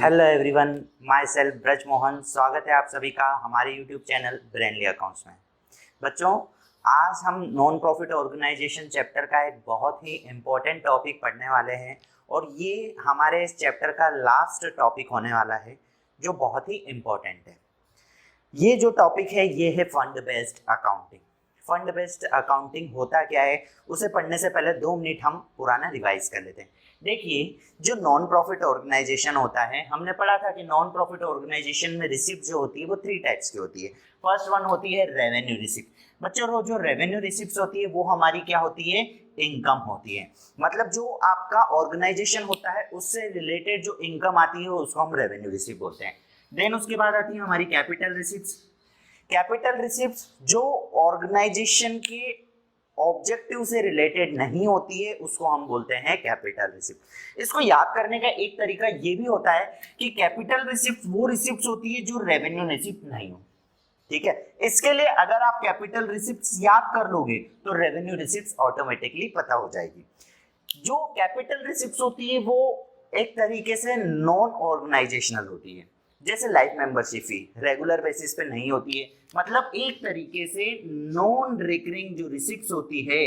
Hello everyone, my self Braj Mohan. स्वागत है आप सभी का हमारे यूट्यूब चैनल ब्रेनली अकाउंट्स में। बच्चों, आज हम नॉन प्रॉफिट ऑर्गेनाइजेशन चैप्टर का एक बहुत ही इम्पोर्टेंट टॉपिक पढ़ने वाले हैं और ये हमारे इस चैप्टर का लास्ट टॉपिक होने वाला है जो बहुत ही इम्पोर्टेंट है। ये जो टॉपिक है ये है fund based accounting. Fund based accounting होता क्या है, उसे पढ़ने से पहले 2 मिनट हम पुराना रिवाइज कर लेते हैं। देखिए, जो नॉन प्रॉफिट ऑर्गेनाइजेशन होता है, हमने पढ़ा था कि नॉन प्रॉफिट ऑर्गेनाइजेशन में रिसिप्ट जो होती है वो 3 टाइप्स की होती है। फर्स्ट वन होती है रेवेन्यू रिसिप्ट। बच्चों, जो रेवेन्यू रिसिप्ट होती है वो हमारी क्या होती है, इनकम होती है। मतलब जो आपका ऑर्गेनाइजेशन होता है उससे रिलेटेड जो इनकम आती है उसको हम रेवेन्यू रिसिप्ट बोलते हैं। देन उसके बाद आती है हमारी कैपिटल रिसिप्ट। कैपिटल रिसिप्ट जो ऑर्गेनाइजेशन के ऑब्जेक्टिव से रिलेटेड नहीं होती है उसको हम बोलते हैं कैपिटल रिसिप्ट। इसको याद करने का एक तरीका ये भी होता है कि कैपिटल रिसिप्ट वो रिसिप्ट होती है जो रेवेन्यू रिसिप्ट नहीं हो। ठीक है, इसके लिए अगर आप कैपिटल रिसिप्ट याद कर लोगे तो रेवेन्यू रिसिप्ट ऑटोमेटिकली पता हो जाएगी। जो कैपिटल रिसिप्ट होती है वो एक तरीके से नॉन ऑर्गेनाइजेशनल होती है। जैसे life membership fee regular basis पे नहीं होती है, मतलब एक तरीके से नॉन रिकरिंग जो रिसिप्ट्स होती है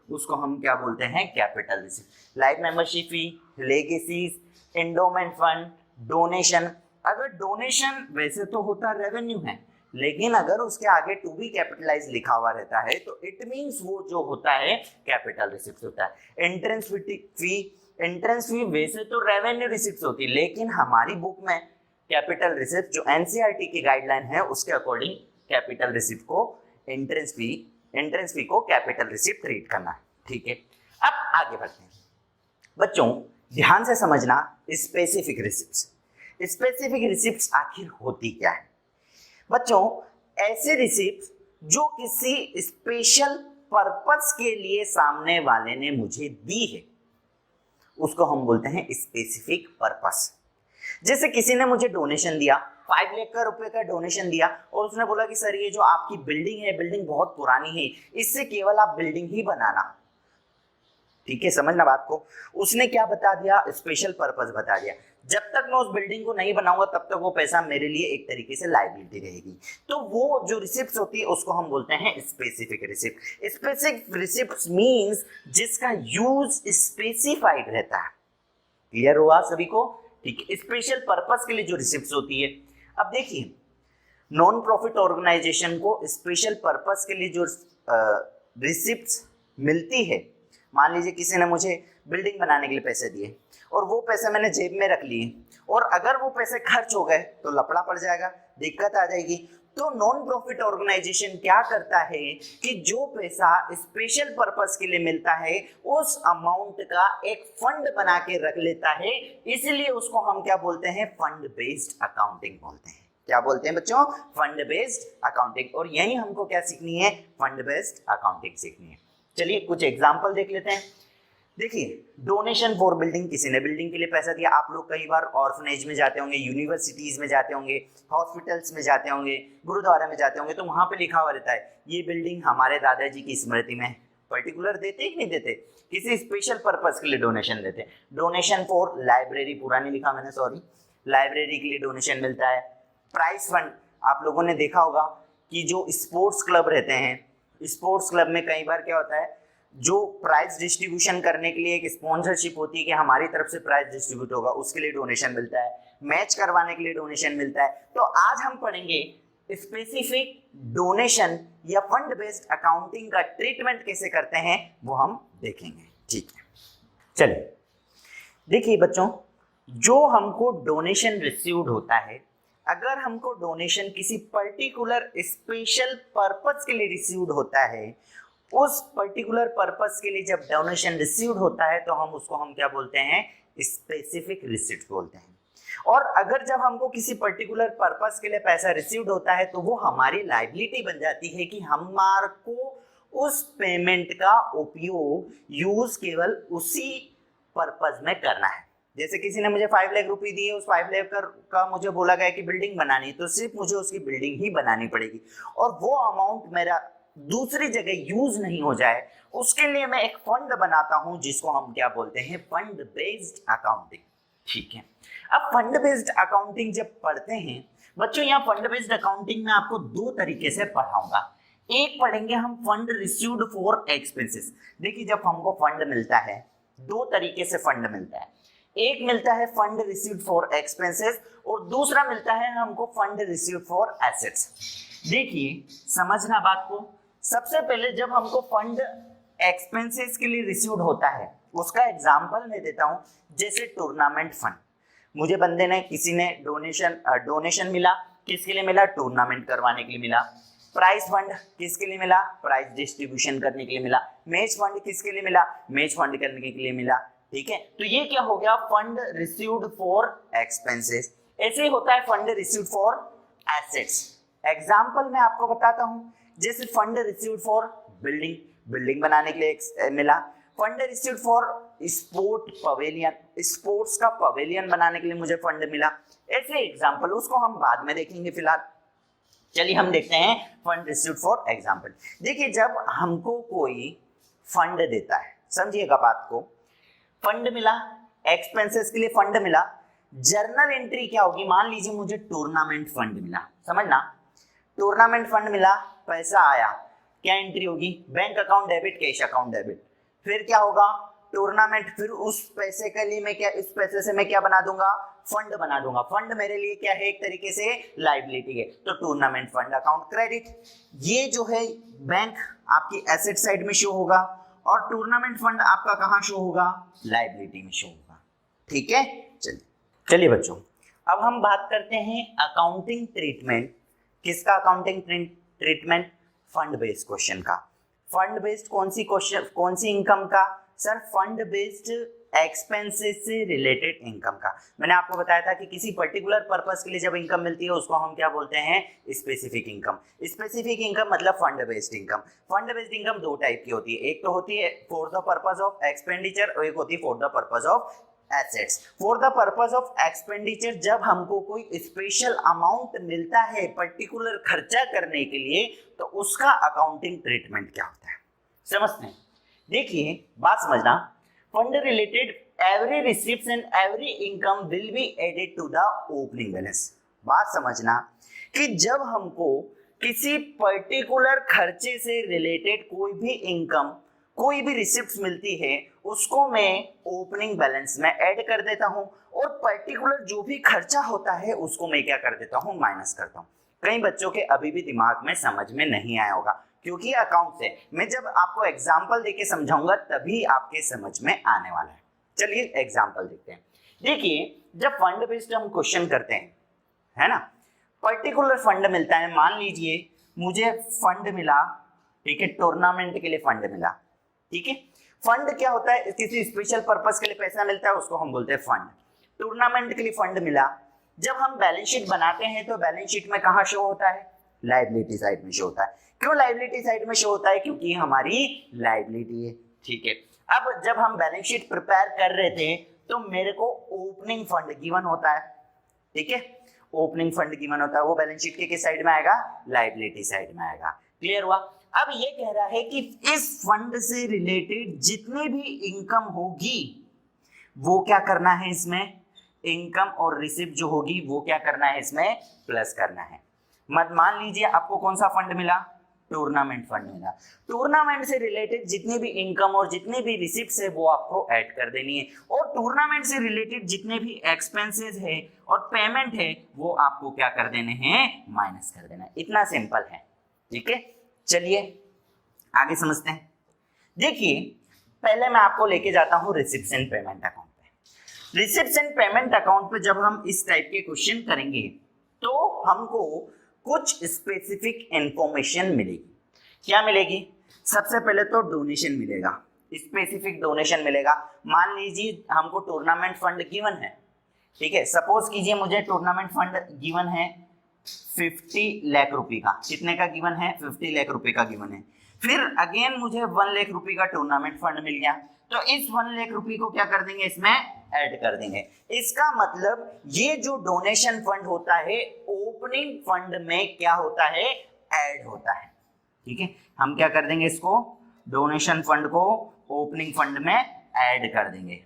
उसको हम क्या बोलते हैं, capital receipt. Life membership fee, legacies, endowment fund, donation. अगर डोनेशन वैसे तो होता रेवेन्यू है, लेकिन अगर उसके आगे टू बी कैपिटलाइज लिखा हुआ रहता है तो इट मींस वो जो होता है कैपिटल रिसिप्ट होता है। एंट्रेंस फी, एंट्रेंस फी वैसे तो रेवेन्यू रिसिप्ट होती है, लेकिन हमारी बुक में कैपिटल रिसिप्ट जो एनसीईआरटी की गाइडलाइन है उसके अकॉर्डिंग कैपिटल रिसिप्ट को एंट्रेंस फी को कैपिटल रिसिप्ट ट्रीट करना है। ठीक है, अब आगे बढ़ते हैं। बच्चों, ध्यान से समझना, स्पेसिफिक रिसिप्ट्स। स्पेसिफिक रिसिप्ट्स आखिर होती क्या है? बच्चों, ऐसे रिसिप्ट जो किसी स्पेशल पर्पस के लिए सामने वाले ने मुझे दी है उसको हम बोलते हैं स्पेसिफिक पर्पस। जैसे किसी ने मुझे डोनेशन दिया, 5 लाख रुपए का डोनेशन दिया और उसने बोला कि सर ये जो आपकी बिल्डिंग है, बिल्डिंग बहुत पुरानी है, इससे केवल आप बिल्डिंग ही बनाना। ठीक है, समझना बात को। उसने क्या बता दिया, स्पेशल पर्पस बता दिया। जब तक मैं उस बिल्डिंग को नहीं बनाऊंगा तब तक वो पैसा मेरे लिए एक तरीके से लायबिलिटी रहेगी। तो वो जो रिसिप्ट होती है उसको हम बोलते हैं specific receipt. Specific receipt means जिसका यूज स्पेसिफाइड रहता है। क्लियर हुआ सभी को? ठीक है, स्पेशल पर्पस के लिए जो रिसिप्ट्स होती है। अब देखिए, नॉन प्रॉफिट ऑर्गेनाइजेशन को स्पेशल पर्पस के लिए जो रिसिप्ट्स मिलती है, मान लीजिए किसी ने मुझे बिल्डिंग बनाने के लिए पैसे दिए और वो पैसे मैंने जेब में रख लिए और अगर वो पैसे खर्च हो गए तो लफड़ा पड़ जाएगा, दिक्कत आ जाएगी। तो नॉन प्रॉफिट ऑर्गेनाइजेशन क्या करता है कि जो पैसा स्पेशल पर्पस के लिए मिलता है उस अमाउंट का एक फंड बना के रख लेता है। इसलिए उसको हम क्या बोलते हैं, फंड बेस्ड अकाउंटिंग बोलते हैं। क्या बोलते हैं बच्चों? Fund based accounting. और यही हमको क्या सीखनी है, फंड बेस्ड अकाउंटिंग सीखनी है। चलिए कुछ एग्जाम्पल देख लेते हैं। देखिए, डोनेशन फॉर बिल्डिंग, किसी ने बिल्डिंग के लिए पैसा दिया। आप लोग कई बार ऑर्फनेज में जाते होंगे, यूनिवर्सिटीज में जाते होंगे, हॉस्पिटल्स में जाते होंगे, गुरुद्वारा में जाते होंगे, तो वहां पे लिखा हुआ रहता है ये बिल्डिंग हमारे दादाजी की स्मृति में। पर्टिकुलर देते कि नहीं देते, किसी स्पेशल पर्पज के लिए डोनेशन देते। डोनेशन फॉर लाइब्रेरी, पूरा नहीं लिखा मैंने, सॉरी, लाइब्रेरी के लिए डोनेशन मिलता है। प्राइज फंड, आप लोगों ने देखा होगा कि जो स्पोर्ट्स क्लब रहते हैं, स्पोर्ट्स क्लब में कई बार क्या होता है, जो प्राइज डिस्ट्रीब्यूशन करने के लिए एक स्पॉन्सरशिप होती है कि हमारी तरफ से प्राइज डिस्ट्रीब्यूट होगा, उसके लिए डोनेशन मिलता है। मैच करवाने के लिए डोनेशन मिलता है। तो आज हम पढ़ेंगे स्पेसिफिक डोनेशन या फंड बेस्ड अकाउंटिंग का ट्रीटमेंट कैसे करते हैं वो हम देखेंगे। ठीक है, चलिए देखिए बच्चों, जो हमको डोनेशन रिसीव्ड होता है, अगर हमको डोनेशन किसी पर्टिकुलर स्पेशल पर्पस के लिए रिसीव्ड होता है, उस पर्टिकुलर पर्पस के लिए जब डोनेशन रिसीव्ड होता है तो हम क्या बोलते हैं, स्पेसिफिक रिसिप्ट बोलते हैं। और अगर जब हमको किसी पर्टिकुलर पर्पस के लिए पैसा रिसीव्ड होता है तो वो हमारी लायबिलिटी बन जाती है कि हमारे को उस पेमेंट का उपयोग यूज केवल उसी पर्पस में करना है। जैसे किसी ने मुझे 5 लाख रुपए दिए, उस 5 लाख का मुझे बोला गया कि बिल्डिंग बनानी है, तो सिर्फ मुझे उसकी बिल्डिंग ही बनानी पड़ेगी और वो अमाउंट मेरा दूसरी जगह यूज नहीं हो जाए, उसके लिए मैं एक फंड बनाता हूं जिसको हम क्या बोलते हैं, फंड बेस्ड अकाउंटिंग। ठीक है, अब फंड बेस्ड अकाउंटिंग जब पढ़ते हैं बच्चों, यहाँ फंड बेस्ड अकाउंटिंग में आपको दो तरीके से पढ़ाऊंगा। एक पढ़ेंगे हम फंड रिसीव्ड फॉर एक्सपेंसेस। देखिए जब हमको फंड मिलता है, दो तरीके से फंड मिलता है, एक मिलता है फंड रिसीव्ड फॉर एक्सपेंसेस और दूसरा मिलता है हमको फंड रिसीव्ड फॉर एसेट्स। देखिए समझना बात को, सबसे पहले जब हमको फंड एक्सपेंसेस के लिए रिसीव्ड होता है उसका एग्जांपल मैं देता हूं, जैसे टूर्नामेंट फंड। मुझे बंदे ने, किसी ने डोनेशन मिला, किसके लिए मिला? टूर्नामेंट करवाने के लिए मिला। प्राइज फंड किसके लिए मिला? प्राइज डिस्ट्रीब्यूशन करने के लिए मिला। मैच फंड किसके लिए मिला? मैच फंड करने के लिए मिला। ठीक है, तो ये क्या हो गया? Fund received for expenses. ऐसे ही होता है fund received for assets. Example मैं आपको बताता हूं, जैसे फंड रिसीव्ड फॉर बिल्डिंग बनाने के लिए मिला। Fund received for sport pavilion, sports का पवेलियन बनाने के लिए मुझे फंड मिला। ऐसे एग्जांपल, उसको हम बाद में देखेंगे। फिलहाल चलिए हम देखते हैं फंड रिसीव्ड फॉर एग्जांपल। देखिए जब हमको कोई फंड देता है, समझिएगा बात को, फंड मिला, एक्सपेंसेस के लिए फंड मिला, जर्नल एंट्री क्या होगी? मान लीजिए मुझे टूर्नामेंट फंड मिला, समझना, टूर्नामेंट फंड मिला, पैसा आया, क्या एंट्री होगी? Bank account debit, cash account debit. फिर क्या होगा? टूर्नामेंट, फिर उस पैसे के लिए मैं क्या, इस पैसे से मैं क्या बना दूंगा? फंड बना दूंगा। फंड मेरे लिए क्या है? एक तरीके से लायबिलिटी है, तो टूर्नामेंट फंड अकाउंट क्रेडिट। ये जो है बैंक आपकी एसेट साइड में शो होगा और टूर्नामेंट फंड आपका कहां शो होगा? लायबिलिटी में शो होगा। ठीक है, चलिए बच्चों, अब हम बात करते हैं अकाउंटिंग ट्रीटमेंट। किसका accounting treatment? Fund based question का। फंड बेस्ड कौन सी इनकम का? सर फंड बेस्ड एक्सपेंसेस से रिलेटेड इनकम का। मैंने आपको बताया था कि किसी पर्टिकुलर पर्पस के लिए जब इनकम मिलती है उसको हम क्या बोलते हैं? Specific income. स्पेसिफिक इनकम मतलब fund based income. Fund based income दो टाइप की होती है, एक तो होती है for the purpose of expenditure और एक होती है for the purpose of assets. For the purpose of expenditure, जब हमको कोई स्पेशल अमाउंट मिलता है पर्टिकुलर खर्चा करने के लिए, तो उसका अकाउंटिंग ट्रीटमेंट क्या होता है, समझते हैं। देखिए बात समझना, fund related every receipts and every income will be added to the opening balance. बात समझना कि जब हमको किसी पर्टिकुलर खर्चे से रिलेटेड कोई भी इनकम, कोई भी रिसिप्ट मिलती है, उसको मैं ओपनिंग बैलेंस में ऐड कर देता हूं और पर्टिकुलर जो भी खर्चा होता है उसको मैं क्या कर देता हूं? माइनस करता हूं। कई बच्चों के अभी भी दिमाग में समझ में नहीं आया होगा, क्योंकि अकाउंट से मैं जब आपको एग्जांपल देके समझाऊंगा तभी आपके समझ में आने वाला है। चलिए एग्जांपल देखते हैं। देखिए जब फंड बेस्ड हम क्वेश्चन करते हैं, है ना, पर्टिकुलर फंड मिलता है, मान लीजिए मुझे फंड मिला, ठीक है, टूर्नामेंट के लिए फंड मिला। ठीक है, फंड क्या होता है? किसी स्पेशल पर्पस के लिए पैसा मिलता है उसको हम बोलते हैं फंड। टूर्नामेंट के लिए फंड मिला, जब हम बैलेंस शीट बनाते हैं तो बैलेंस शीट में कहां शो होता है? लायबिलिटी साइड में शो होता है। क्यों लायबिलिटी साइड में शो होता है? क्योंकि हमारी लायबिलिटी है। ठीक है, अब जब हम बैलेंस शीट प्रिपेयर कर रहे थे तो मेरे को ओपनिंग फंड गिवन होता है। ठीक है, ओपनिंग फंड गिवन होता है, वो बैलेंस शीट के किस साइड में आएगा? लायबिलिटी साइड में आएगा। क्लियर हुआ? अब ये कह रहा है कि इस फंड से रिलेटेड जितनी भी इनकम होगी वो क्या करना है इसमें? इनकम और रिसिप्ट जो होगी वो क्या करना है इसमें? प्लस करना है। मत मान लीजिए आपको कौन सा फंड मिला? टूर्नामेंट फंड मिला। टूर्नामेंट से रिलेटेड जितनी भी इनकम और जितने भी रिसिप्ट्स है वो आपको ऐड कर देनी है, और टूर्नामेंट से रिलेटेड जितने भी एक्सपेंसेस है और पेमेंट है वो आपको क्या कर देने हैं? माइनस कर देना है। इतना सिंपल है। ठीक है, चलिए आगे समझते हैं। देखिए पहले मैं आपको लेके जाता हूं रिसिप्ट्स एंड पेमेंट अकाउंट पे। रिसिप्ट्स एंड पेमेंट अकाउंट पे जब हम इस टाइप के क्वेश्चन करेंगे तो हमको कुछ स्पेसिफिक इंफॉर्मेशन मिलेगी। क्या मिलेगी? सबसे पहले तो डोनेशन मिलेगा, स्पेसिफिक डोनेशन मिलेगा। मान लीजिए हमको टूर्नामेंट फंड गिवन है, ठीक है, सपोज कीजिए मुझे टूर्नामेंट फंड गिवन है 50 लाख रुपए का। कितने का गिवन है? 50 लाख रुपए का गिवन है। फिर अगेन मुझे 1 लाख रुपए का टूर्नामेंट फंड मिल गया, तो इस 1 लाख रुपए को क्या कर देंगे? इसमें ऐड कर देंगे। इसका मतलब ये जो डोनेशन फंड होता है ओपनिंग फंड में क्या होता है? ऐड होता है। ठीक है, हम क्या कर देंगे? इसको डोनेशन फंड को ओपनिंग फंड में ऐड कर देंगे।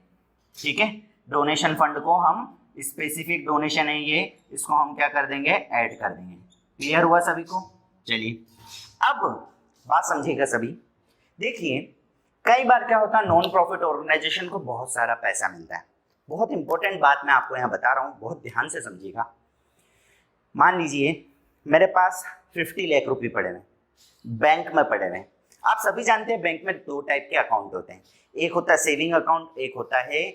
ठीक है, डोनेशन फंड को हम स्पेसिफिक डोनेशन है ये, इसको हम क्या कर देंगे, ऐड कर देंगे। क्लियर हुआ सभी को? चलिए अब बात समझिएगा सभी। देखिए कई बार क्या होता है, नॉन प्रॉफिट ऑर्गेनाइजेशन को बहुत सारा पैसा मिलता है। बहुत इंपॉर्टेंट बात मैं आपको यहाँ बता रहा हूँ, बहुत ध्यान से समझिएगा। मान लीजिए मेरे पास 50 लाख रुपए पड़े हुए बैंक में पड़े हुए। आप सभी जानते हैं बैंक में दो टाइप के अकाउंट होते हैं, एक होता है सेविंग अकाउंट, एक होता है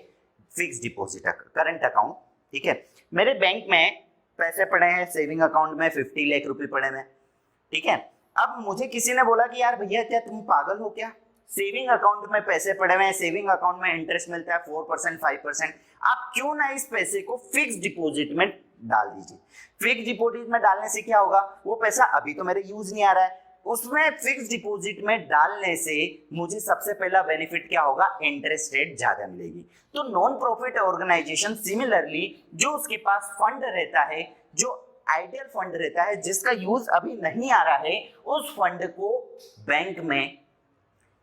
फिक्स डिपॉजिट करंट अकाउंट। ठीक है, मेरे बैंक में पैसे पड़े हैं सेविंग अकाउंट में 50 लाख रुपए पड़े हैं। ठीक है, अब मुझे किसी ने बोला कि यार भैया क्या तुम पागल हो क्या, सेविंग अकाउंट में पैसे पड़े हुए हैं, सेविंग अकाउंट में इंटरेस्ट मिलता है 4% 5%, आप क्यों ना इस पैसे को फिक्स डिपॉजिट में डाल दीजिए। फिक्स डिपॉजिट में डालने से क्या होगा, वो पैसा अभी तो मेरे यूज नहीं आ रहा है, उसमें फिक्स डिपॉजिट में डालने से मुझे सबसे पहला बेनिफिट क्या होगा, इंटरेस्ट रेट ज्यादा मिलेगी। तो नॉन प्रॉफिट ऑर्गेनाइजेशन सिमिलरली जो उसके पास फंड रहता है, जो आइडियल फंड रहता है जिसका यूज अभी नहीं आ रहा है, उस फंड को बैंक में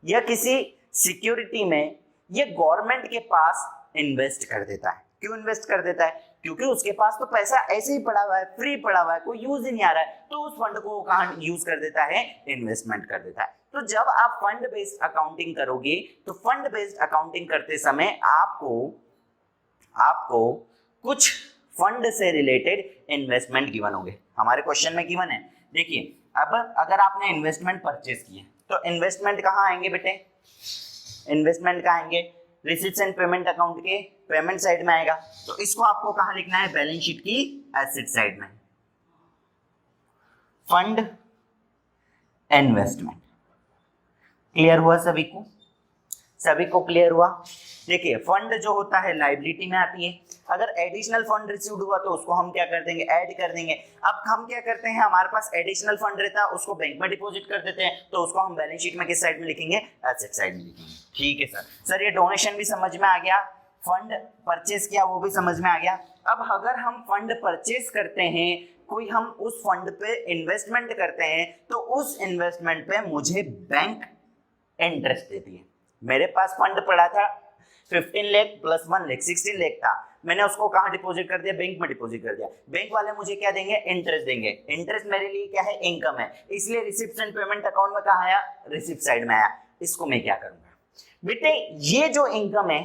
या किसी सिक्योरिटी में या गवर्नमेंट के पास इन्वेस्ट कर देता है। क्यों इन्वेस्ट कर देता है, क्योंकि उसके पास तो पैसा ऐसे ही पड़ा हुआ है, फ्री पड़ा हुआ है, कोई यूज ही नहीं आ रहा है, तो उस फंड को कहां यूज कर देता है, इन्वेस्टमेंट कर देता है। तो जब आप फंड बेस्ड अकाउंटिंग करोगे तो फंड बेस्ड अकाउंटिंग करते समय आपको कुछ फंड से रिलेटेड इन्वेस्टमेंट गिवन होंगे। हमारे क्वेश्चन में गिवन है, देखिए अब अगर आपने इन्वेस्टमेंट परचेज किए तो इन्वेस्टमेंट कहाँ आएंगे बेटे, इन्वेस्टमेंट कहाँ आएंगे, रिसीट्स एंड पेमेंट अकाउंट के पेमेंट साइड में आएगा। तो इसको आपको कहाँ लिखना है, बैलेंस शीट की एसेट साइड में। फंड इन्वेस्टमेंट क्लियर हुआ सभी को? सभी को क्लियर हुआ? देखिए फंड जो होता है लायबिलिटी में आती है, अगर एडिशनल फंड रिसीव्ड हुआ तो उसको हम क्या कर देंगे, ऐड कर देंगे। अब हम क्या करते हैं, हमारे पास एडिशनल फंड रहता है उसको बैंक में डिपॉजिट कर देते हैं, तो उसको हम बैलेंस शीट में किस साइड में लिखेंगे, एसेट साइड में लिखेंगे। ठीक है सर ये डोनेशन भी समझ में आ गया, फंड परचेज किया वो भी समझ में आ गया। अब अगर हम फंड परचेज करते हैं, कोई हम उस फंड पे इन्वेस्टमेंट करते हैं, तो उस इन्वेस्टमेंट पे मुझे बैंक इंटरेस्ट देती है। मेरे पास फंड पड़ा था 15 लाख प्लस 1 लाख 16 लाख था, मैंने उसको कहाँ डिपॉजिट कर दिया, बैंक में डिपॉजिट कर दिया। बैंक वाले मुझे क्या देंगे, इंटरेस्ट देंगे। इंटरेस्ट मेरे लिए क्या है, इनकम है, इसलिए रिसिप्ट एंड पेमेंट अकाउंट में कहाँ आया, रिसिप्ट साइड में आया। इसको मैं क्या करूंगा बेटे, ये जो इनकम है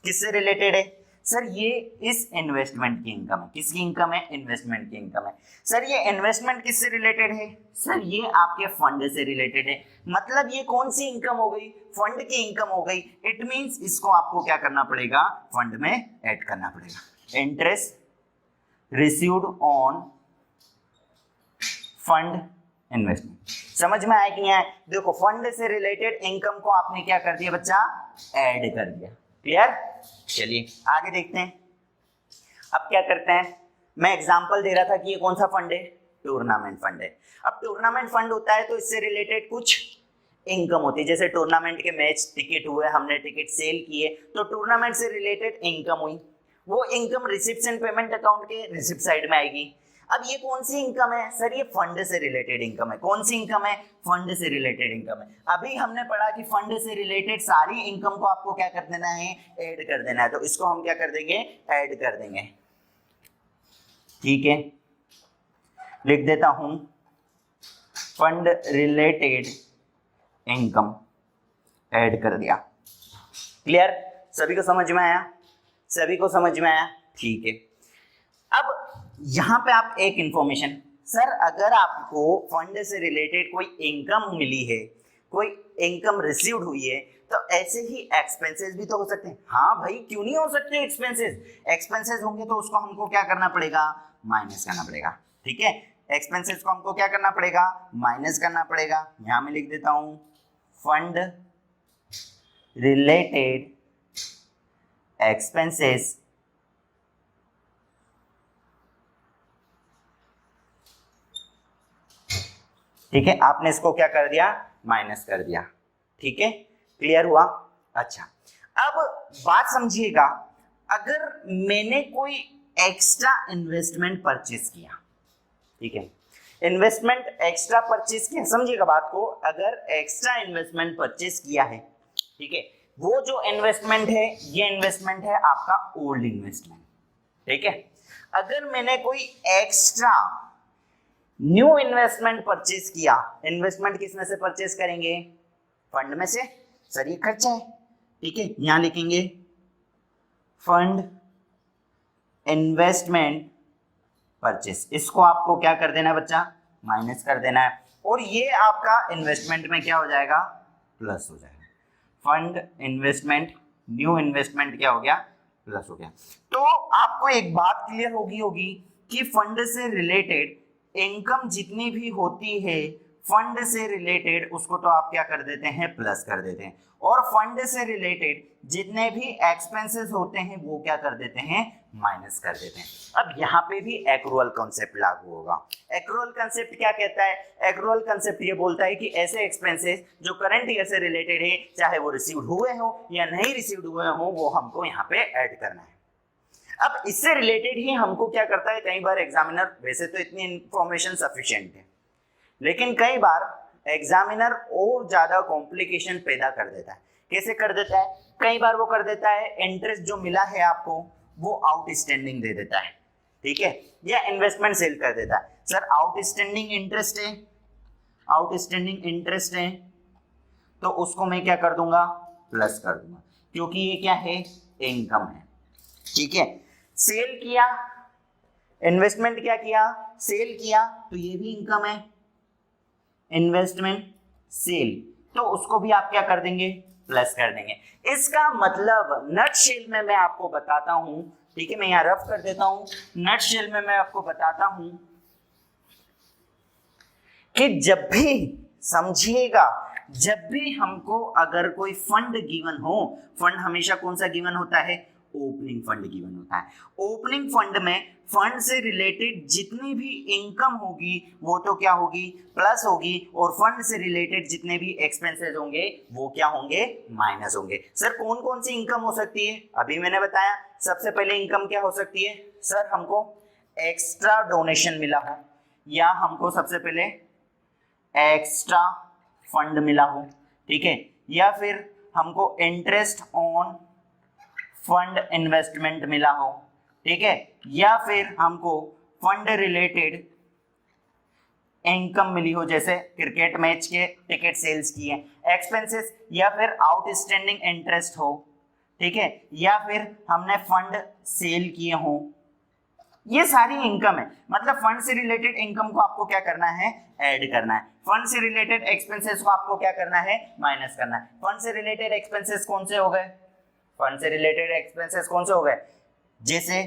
किससे रिलेटेड है सर, ये इस इन्वेस्टमेंट की इनकम है। किसकी इनकम है, इन्वेस्टमेंट की इनकम है। सर ये इन्वेस्टमेंट किससे रिलेटेड है, सर ये आपके फंड से रिलेटेड है। मतलब ये कौन सी इनकम हो गई, फंड की इनकम हो गई। इट मींस इसको आपको क्या करना पड़ेगा, फंड में ऐड करना पड़ेगा। Interest received on fund investment. समझ में आया कि नहीं आया? देखो फंड से रिलेटेड इनकम को आपने क्या कर दिया बच्चा, ऐड कर दिया। क्लियर? चलिए आगे देखते हैं। अब क्या करते हैं, मैं एग्जांपल दे रहा था कि ये कौन सा फंड है, टूर्नामेंट फंड है। अब टूर्नामेंट फंड होता है तो इससे रिलेटेड कुछ इनकम होती है, जैसे टूर्नामेंट के मैच टिकट हुए, हमने टिकट सेल किए, तो टूर्नामेंट से रिलेटेड इनकम हुई। वो income receipt and payment account के रिसिप्ट साइड में आएगी। अब ये कौन सी इनकम है सर, ये फंड से रिलेटेड इनकम है। कौन सी इनकम है, फंड से रिलेटेड इनकम है। अभी हमने पढ़ा कि फंड से रिलेटेड सारी इनकम को आपको क्या कर देना है, ऐड कर देना है। तो इसको हम क्या कर देंगे, ऐड कर देंगे। ठीक है, लिख देता हूं फंड रिलेटेड इनकम, ऐड कर दिया। क्लियर? सभी को समझ में आया? सभी को समझ में आया? ठीक है। अब यहां पे आप एक इंफॉर्मेशन, सर अगर आपको फंड से रिलेटेड कोई इनकम मिली है, कोई इनकम रिसीव्ड हुई है, तो ऐसे ही एक्सपेंसेस भी तो हो सकते हैं। हाँ भाई क्यों नहीं हो सकते एक्सपेंसेस, एक्सपेंसेस होंगे तो उसको हमको क्या करना पड़ेगा, माइनस करना पड़ेगा। ठीक है, एक्सपेंसेस को हमको क्या करना पड़ेगा, माइनस करना पड़ेगा। यहां मैं लिख देता हूं फंड रिलेटेड एक्सपेंसेस ठीक है, आपने इसको क्या कर दिया, माइनस कर दिया। ठीक है, क्लियर हुआ? अच्छा अब बात समझिएगा, अगर मैंने कोई एक्स्ट्रा इन्वेस्टमेंट परचेज किया, ठीक है, इन्वेस्टमेंट एक्स्ट्रा परचेज किया, समझिएगा बात को, अगर एक्स्ट्रा इन्वेस्टमेंट परचेज किया है, ठीक है, वो जो इन्वेस्टमेंट है ये इन्वेस्टमेंट है आपका ओल्ड इन्वेस्टमेंट, ठीक है। अगर मैंने कोई एक्स्ट्रा न्यू इन्वेस्टमेंट परचेज किया, इन्वेस्टमेंट किस में से परचेज करेंगे, फंड में से, सर ये खर्चा है, ठीक है, यहां लिखेंगे फंड इन्वेस्टमेंट परचेज, इसको आपको क्या कर देना है बच्चा, माइनस कर देना है, और ये आपका इन्वेस्टमेंट में क्या हो जाएगा, प्लस हो जाएगा। फंड इन्वेस्टमेंट न्यू इन्वेस्टमेंट क्या हो गया, प्लस हो गया। तो आपको एक बात क्लियर होगी कि फंड से रिलेटेड इनकम जितनी भी होती है, फंड से रिलेटेड उसको तो आप क्या कर देते हैं, प्लस कर देते हैं, और फंड से रिलेटेड जितने भी एक्सपेंसेस होते हैं वो क्या कर देते हैं, माइनस कर देते हैं। अब यहाँ पे भी एक्रूअल कॉन्सेप्ट लागू होगा। एक्रूअल कॉन्सेप्ट क्या कहता है, एक्रूअल कॉन्सेप्ट ये बोलता है कि ऐसे एक्सपेंसेस जो करंट ईयर से रिलेटेड है, चाहे वो रिसीव्ड हुए हो या नहीं रिसीव्ड हुए हो, वो हमको यहाँ पे ऐड करना है। अब इससे रिलेटेड ही हमको क्या करता है, कई बार एग्जामिनर, वैसे तो इतनी इंफॉर्मेशन सफिशिएंट है, लेकिन कई बार एग्जामिनर और ज्यादा कॉम्प्लिकेशन पैदा कर देता है। कैसे कर देता है, कई बार वो कर देता है इंटरेस्ट जो मिला है आपको वो आउटस्टैंडिंग दे देता है, ठीक है, या इन्वेस्टमेंट सेल कर देता है। सर आउटस्टैंडिंग इंटरेस्ट है, आउटस्टैंडिंग इंटरेस्ट है, तो उसको मैं क्या कर दूंगा, प्लस कर दूंगा, क्योंकि ये क्या है, इनकम है, ठीक है। सेल किया, इन्वेस्टमेंट क्या किया, सेल किया, तो ये भी इनकम है, इन्वेस्टमेंट सेल, तो उसको भी आप क्या कर देंगे, प्लस कर देंगे। इसका मतलब नटशेल में मैं आपको बताता हूं, ठीक है, मैं यहां रफ कर देता हूं, नटशेल में मैं आपको बताता हूं कि जब भी, समझिएगा, जब भी हमको अगर कोई फंड गिवन हो, फंड हमेशा कौन सा गिवन होता है, ओपनिंग फंड गिवन होता है। ओपनिंग फंड में फंड से रिलेटेड जितनी भी इनकम होगी वो तो क्या होगी, प्लस होगी, और फंड से रिलेटेड जितने भी एक्सपेंसेस होंगे वो क्या होंगे, माइनस होंगे। सर कौन कौन सी इनकम हो सकती है, अभी मैंने बताया, सबसे पहले इनकम क्या हो सकती है, सर हमको एक्स्ट्रा डोनेशन मिला हो, या हमको सबसे पहले एक्स्ट्रा फंड मिला हो, ठीक है, या फिर हमको इंटरेस्ट ऑन फंड इन्वेस्टमेंट मिला हो, ठीक है, या फिर हमको फंड रिलेटेड इनकम मिली हो, जैसे क्रिकेट मैच के टिकट सेल्स किए, एक्सपेंसेस, या फिर आउटस्टैंडिंग इंटरेस्ट हो, ठीक है, या फिर हमने फंड सेल किए हो, ये सारी इनकम है। मतलब फंड से रिलेटेड इनकम को आपको क्या करना है, ऐड करना है, फंड से रिलेटेड एक्सपेंसेस को आपको क्या करना है, माइनस करना है। फंड से रिलेटेड एक्सपेंसेस कौन से हो गए, फंड से रिलेटेड एक्सपेंसेस कौन से हो गए, जैसे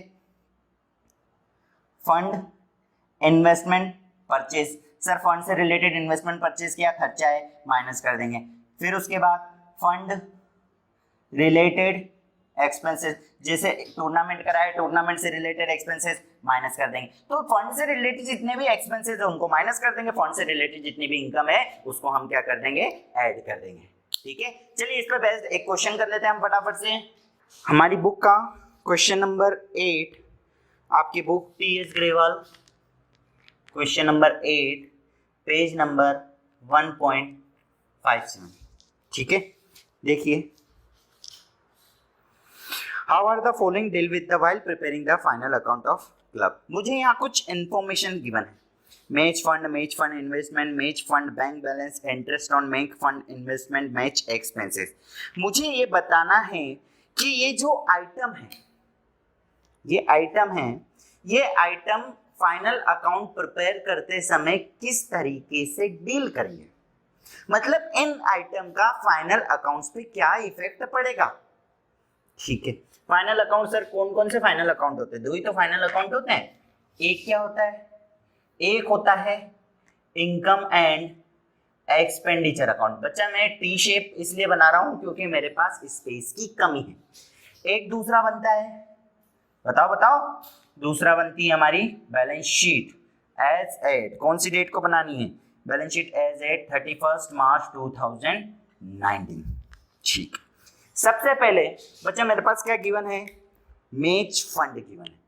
fund investment purchase, sir fund से रिलेटेड इन्वेस्टमेंट परचेज किया, खर्चा है, माइनस कर देंगे। फिर उसके बाद फंड रिलेटेड एक्सपेंसेस, जैसे टूर्नामेंट कराए, टूर्नामेंट से रिलेटेड एक्सपेंसेस माइनस कर देंगे। तो फंड से रिलेटेड जितने भी एक्सपेंसेस है उनको माइनस कर देंगे, फंड से रिलेटेड जितनी भी इनकम है उसको हम क्या कर देंगे, ऐड कर देंगे, ठीक है। चलिए इस पर बेस्ड एक क्वेश्चन कर लेते हैं हम फटाफट से। हमारी बुक का क्वेश्चन नंबर 8, आपकी book T S. Grewal, question number 8, page number 1.57, ठीक है। देखिए, how are the following deal with the while preparing the final account of club. मुझे यहाँ कुछ इंफॉर्मेशन गिवन है, match fund investment, match fund bank balance, interest on bank fund investment, match expenses. मुझे ये बताना है कि ये जो आइटम है, ये आइटम फाइनल अकाउंट प्रिपेयर करते समय किस तरीके से डील करेंगे, मतलब इन आइटम का फाइनल अकाउंट्स पे क्या इफेक्ट पड़ेगा, ठीक है। फाइनल अकाउंट सर कौन कौन से फाइनल अकाउंट होते हैं, दो ही तो फाइनल अकाउंट होते हैं। एक क्या होता है, एक होता है इनकम एंड एक्सपेंडिचर अकाउंट। बच्चा मैं टी शेप इसलिए बना रहा हूं क्योंकि मेरे पास स्पेस की कमी है। एक दूसरा बनता है, बताओ, दूसरा बनती है हमारी बैलेंस शीट एज एट, कौन सी डेट को बनानी है, बैलेंस शीट एज एट 31 मार्च 2019, ठीक। सबसे पहले बच्चा मेरे पास क्या गिवन है, मैच फंड गिवन है।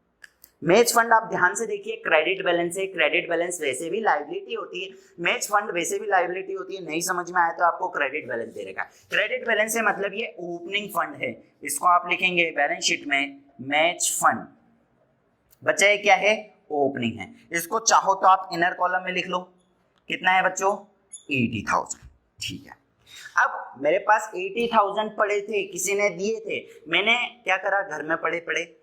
मैच फंड आप ध्यान से देखिए, क्रेडिट बैलेंस है, क्रेडिट बैलेंस वैसे भी लायबिलिटी होती है, मैच फंड वैसे भी लायबिलिटी होती है। नहीं समझ में आया तो आपको क्रेडिट बैलेंस दे रखा है। क्रेडिट बैलेंस है मतलब ये ओपनिंग फंड है, इसको आप लिखेंगे बैलेंस शीट में मैच फंड। बच्चा ये क्या है, ओपनिंग है। इसको चाहो तो आप इनर कॉलम में लिख लो, कितना है बच्चों 80,000, ठीक है। अब मेरे पास 80,000 पड़े थे, किसी ने दिए थे, मैंने क्या करा, घर में पड़े पड़े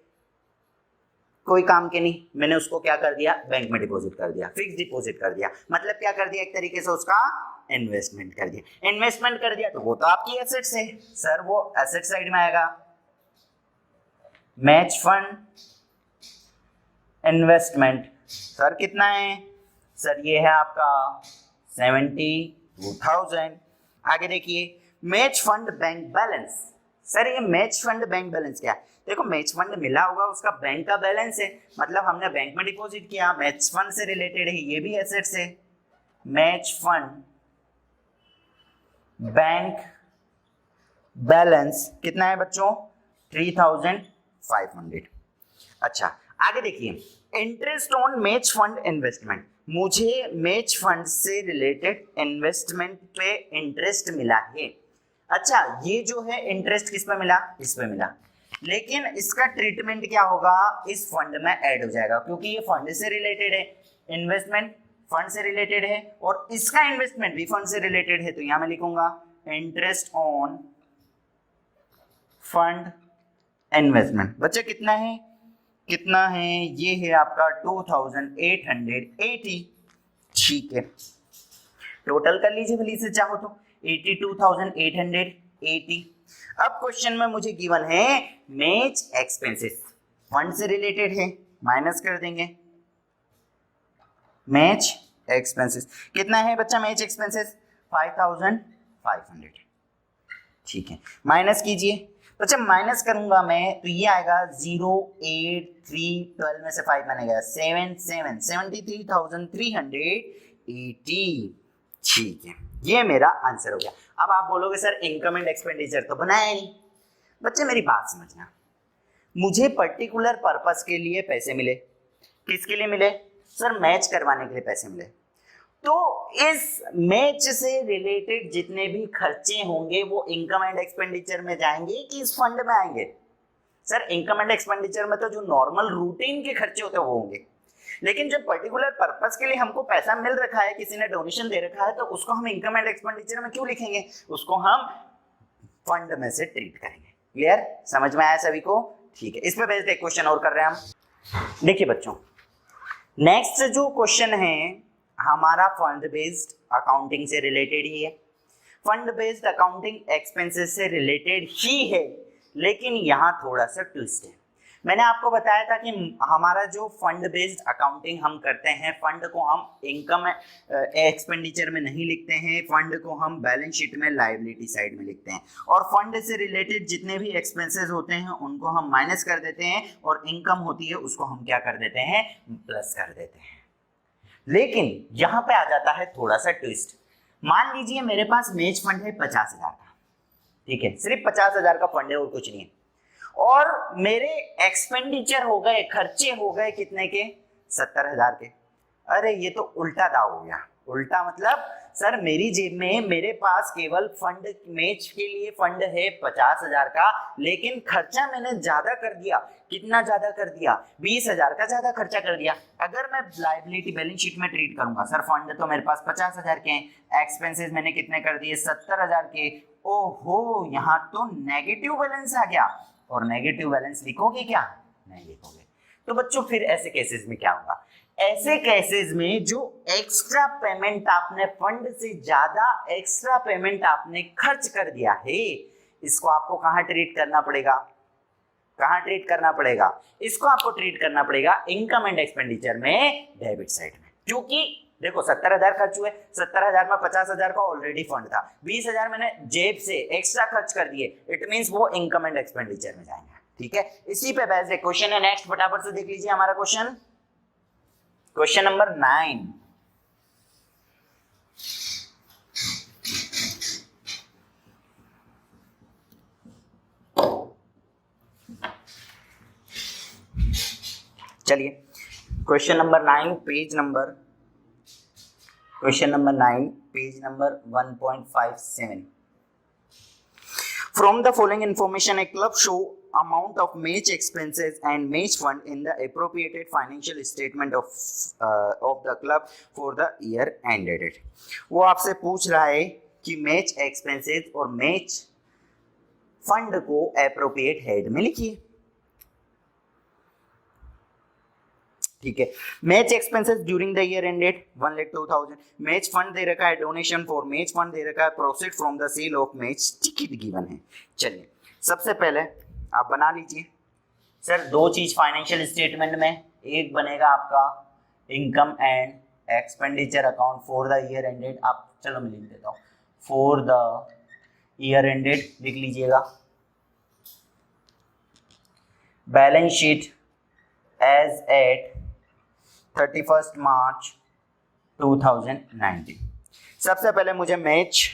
कोई काम के नहीं, मैंने उसको क्या कर दिया, बैंक में डिपॉजिट कर दिया, फिक्स डिपॉजिट कर दिया, मतलब क्या कर दिया, एक तरीके से उसका इन्वेस्टमेंट कर दिया। इन्वेस्टमेंट कर दिया तो वो तो आपकी एसेट्स है सर, वो एसेट साइड में आएगा। मैच फंड इन्वेस्टमेंट सर कितना है, सर ये है आपका 72,000। आगे देखिए match fund bank balance, sir ये मैच फंड बैंक बैलेंस क्या है, देखो मैच फंड मिला होगा उसका बैंक का बैलेंस है, मतलब हमने बैंक में डिपॉजिट किया, मैच फंड से रिलेटेड है, ये भी एसेट्स है। मैच फंड बैंक बैलेंस कितना है बच्चों 3,500। अच्छा आगे देखिए interest on match fund investment, मुझे मैच फंड से रिलेटेड इन्वेस्टमेंट पे इंटरेस्ट मिला है। अच्छा ये जो है इंटरेस्ट किस पे मिला, इस पे मिला, लेकिन इसका ट्रीटमेंट क्या होगा, इस फंड में ऐड हो जाएगा, क्योंकि ये फंड से रिलेटेड है, इन्वेस्टमेंट फंड से रिलेटेड है और इसका इन्वेस्टमेंट भी फंड से रिलेटेड है, तो यहां मैं लिखूंगा इंटरेस्ट ऑन फंड इन्वेस्टमेंट। बच्चे कितना है, कितना है, ये है आपका 2,880, ठीक है। टोटल कर लीजिए भली से चाहो तो 82,880। अब क्वेश्चन में मुझे गिवन है मैच एक्सपेंसेस, फंड से रिलेटेड है, माइनस कर देंगे मैच एक्सपेंसेस। कितना है बच्चा मैच एक्सपेंसेस 5,500, ठीक है। माइनस कीजिए बच्चा, माइनस करूंगा मैं तो ये आएगा 083, 12 में से 5 बनेगा 73,380, ठीक है। ये मेरा आंसर हो गया। अब आप बोलोगे सर इनकम एंड एक्सपेंडिचर तो बनाया नहीं। बच्चे मेरी बात समझना, मुझे पर्टिकुलर पर्पस के लिए पैसे मिले, किसके लिए मिले सर, मैच करवाने के लिए पैसे मिले, तो इस मैच से रिलेटेड जितने भी खर्चे होंगे वो इनकम एंड एक्सपेंडिचर में जाएंगे कि इस फंड में आएंगे। सर इनकम एंड एक्सपेंडिचर में तो जो नॉर्मल रूटीन के खर्चे होते हैं वो होंगे, लेकिन जो पर्टिकुलर पर्पस के लिए हमको पैसा मिल रखा है, किसी ने डोनेशन दे रखा है, तो उसको हम इनकम एंड एक्सपेंडिचर में क्यों लिखेंगे, उसको हम फंड में से ट्रीट करेंगे। क्लियर, समझ में आया सभी को, ठीक है। इस पे बेस्ड एक क्वेश्चन और कर रहे हैं हम। देखिए बच्चों नेक्स्ट जो क्वेश्चन है हमारा फंड बेस्ड अकाउंटिंग से रिलेटेड ही है, फंड बेस्ड अकाउंटिंग एक्सपेंसेस से रिलेटेड ही है, लेकिन यहाँ थोड़ा सा ट्विस्ट है। मैंने आपको बताया था कि हमारा जो फंड बेस्ड अकाउंटिंग हम करते हैं, फंड को हम इनकम एक्सपेंडिचर में नहीं लिखते हैं, फंड को हम बैलेंस शीट में लायबिलिटी साइड में लिखते हैं, और फंड से रिलेटेड जितने भी एक्सपेंसेस होते हैं उनको हम माइनस कर देते हैं, और इनकम होती है उसको हम क्या कर देते हैं, प्लस कर देते हैं। लेकिन यहां पे आ जाता है थोड़ा सा ट्विस्ट। मान लीजिए मेरे पास मैच फंड है 50,000 का, ठीक है, सिर्फ 50,000 का फंड है और कुछ नहीं है, और मेरे एक्सपेंडिचर हो गए, खर्चे हो गए कितने के, 70,000 के। अरे ये तो उल्टा दाव हो गया। उल्टा मतलब सर मेरी जेब में, मेरे पास केवल फंड मैच के लिए फंड है 50,000 का, लेकिन खर्चा मैंने ज्यादा कर दिया। कितना ज्यादा कर दिया, 20,000 का ज्यादा खर्चा कर दिया। अगर मैं लायबिलिटी बैलेंस शीट में ट्रीट करूंगा, सर फंड तो मेरे पास 50,000 के हैं, एक्सपेंसेस मैंने कितने कर दिए, 70,000 के। ओहो, यहाँ तो नेगेटिव बैलेंस आ गया, और नेगेटिव बैलेंस लिखोगे क्या, नहीं लिखोगे। तो बच्चों फिर ऐसे केसेस में क्या होगा, ऐसे केसेस में जो एक्स्ट्रा पेमेंट आपने फंड से ज्यादा एक्स्ट्रा पेमेंट आपने खर्च कर दिया है, इसको आपको कहां ट्रीट करना पड़ेगा, कहां ट्रीट करना पड़ेगा, इसको आपको ट्रीट करना पड़ेगा इनकम एंड एक्सपेंडिचर में, डेबिट साइड में। क्योंकि देखो 70,000 खर्च हुए, 70,000 में 50,000 का ऑलरेडी फंड था, 20,000 मैंने जेब से एक्स्ट्रा खर्च कर दिए, इट मींस वो इनकम एंड एक्सपेंडिचर में जाएंगे। ठीक है, इसी पे बेस्ड एक क्वेश्चन है। नेक्स्ट फटाफट से देख लीजिए हमारा क्वेश्चन, क्वेश्चन नंबर 9। चलिए question number 9 page number 1.57. From the following information, a club show amount of match expenses and match fund in the appropriated financial statement of the club for the year ended. वो आपसे पूछ रहा है कि match expenses और match fund को appropriate head में लिखिए. ठीक है. Match expenses during the year ended 1,02,000. Match fund दे रखा है, डोनेशन फॉर मैच फंड दे रखा है, proceed from the sale of match ticket given है. चलिए सबसे पहले आप बना लीजिए. सर दो चीज फाइनेंशियल स्टेटमेंट में, एक बनेगा आपका income and expenditure account for the year ended. आप चलो मैं लिख देता हूँ, फॉर द ईयर एंडेड लिख लीजिएगा. बैलेंस शीट एज एट 31 मार्च 2019. सबसे पहले मुझे match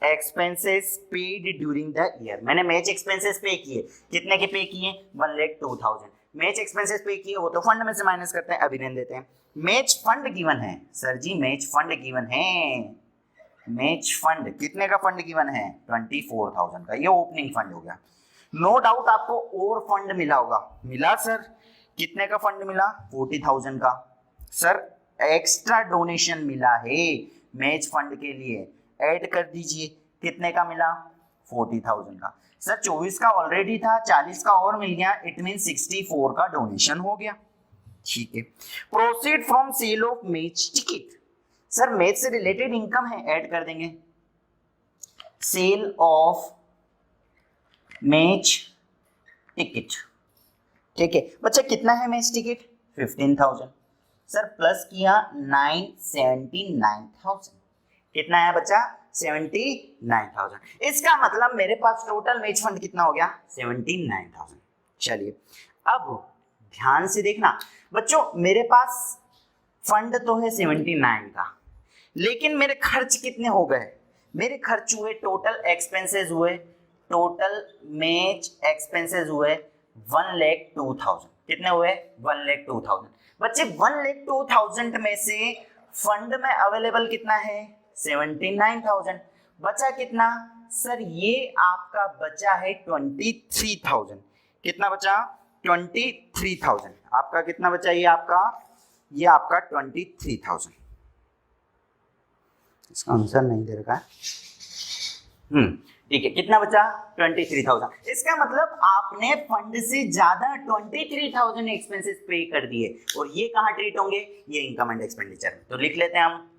expenses paid during the year. मैंने मैच एक्सपेंसेस पे किए. कितने के पे किए? 1,02,000. मैच एक्सपेंसेस पे किए, वो तो फंड में से माइनस करते हैं, अभी रहने देते हैं. मैच फंड गिवन है. सर जी मैच फंड गिवन है. मैच फंड कितने का फंड गिवन है? 24,000 का. ये ओपनिंग फंड हो गया. नो डाउट आपको और फंड मिला होगा. मिला सर. कितने का फंड मिला? 40,000 का. सर एक्स्ट्रा डोनेशन मिला है मैच फंड के लिए, ऐड कर दीजिए. कितने का मिला? 40,000 का. सर 24 का ऑलरेडी था, 40 का और मिल गया, इट मीन 64 का डोनेशन हो गया. ठीक है. Proceed from sale of match ticket. Sir match से रिलेटेड इनकम है, ऐड कर देंगे. Sale of match ticket. ठीक है बच्चा, कितना है मैच टिकट? 15,000. सर प्लस किया 979,000. कितना है बच्चा? 79,000. इसका मतलब मेरे पास टोटल मैच फंड कितना हो गया? 79,000. चलिए अब ध्यान से देखना बच्चों, मेरे पास फंड तो है 79 का, लेकिन मेरे खर्च कितने हो गए? मेरे खर्च हुए, टोटल एक्सपेंसेस हुए, टोटल मैच एक्सपेंसेस हुए 1,02,000. कितने हुए? 1,02,000. बच्चे 1,02,000 में से फंड में अवेलेबल कितना है? 79,000. बचा कितना? सर ये आपका बचा है 23,000. कितना बचा? 23,000. आपका कितना बचा? ये आपका 23,000. इसका आंसर नहीं दे रखा है. ठीक है. कितना बचा? 23,000. इसका मतलब आपने फंड से ज्यादा 23,000 एक्सपेंसेस पे कर दिए, और ये कहाँ ट्रीट होंगे? ये इनकम एंड एक्सपेंडिचर. तो लिख लेते हैं हम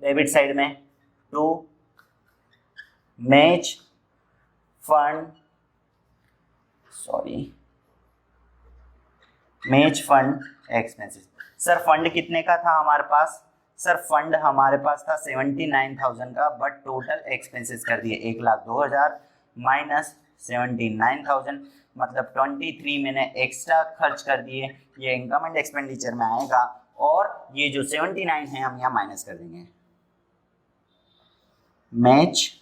डेबिट साइड में, to match fund, match fund expenses. Sir fund कितने का था हमारे पास? सर फंड हमारे पास था 79,000 का, बट टोटल एक्सपेंसेस कर दिए 1,02,000 माइनस 79,000, मतलब 23 मैंने एक्स्ट्रा खर्च कर दिए. ये इनकम एंड एक्सपेंडिचर में आएगा, और ये जो 79 है हम यहाँ माइनस कर देंगे. Match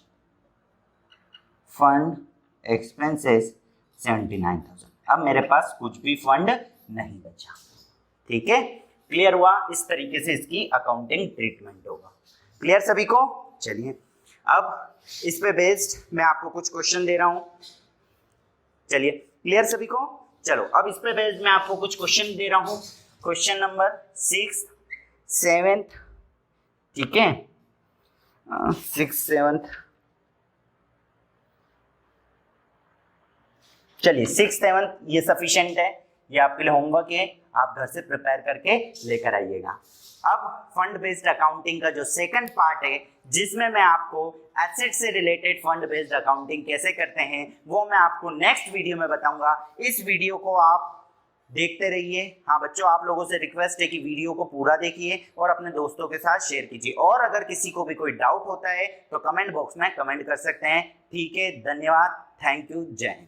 fund expenses 79,000. अब मेरे पास कुछ भी फंड नहीं बचा. ठीक है, क्लियर हुआ? इस तरीके से इसकी अकाउंटिंग ट्रीटमेंट होगा. क्लियर सभी को? चलिए अब इस पे बेस्ड मैं आपको कुछ क्वेश्चन दे रहा हूं. चलिए क्लियर सभी को? चलो अब इस पे बेस्ड मैं आपको कुछ क्वेश्चन दे रहा हूं. क्वेश्चन नंबर 6, 7, ठीक है, 6, 7. चलिए 6, 7 ये सफिशिएंट है. ये आपके लिए होमवर्क है, आप घर से प्रिपेयर करके लेकर आइएगा. अब फंड बेस्ड अकाउंटिंग का जो सेकंड पार्ट है, जिसमें मैं आपको एसेट से रिलेटेड फंड बेस्ड अकाउंटिंग कैसे करते हैं, वो मैं आपको नेक्स्ट वीडियो में बताऊंगा. इस वीडियो को आप देखते रहिए. हाँ बच्चों, आप लोगों से रिक्वेस्ट है कि वीडियो को पूरा देखिए और अपने दोस्तों के साथ शेयर कीजिए. और अगर किसी को भी कोई डाउट होता है तो कमेंट बॉक्स में कमेंट कर सकते हैं. ठीक है, धन्यवाद, थैंक यू, जय हिंद.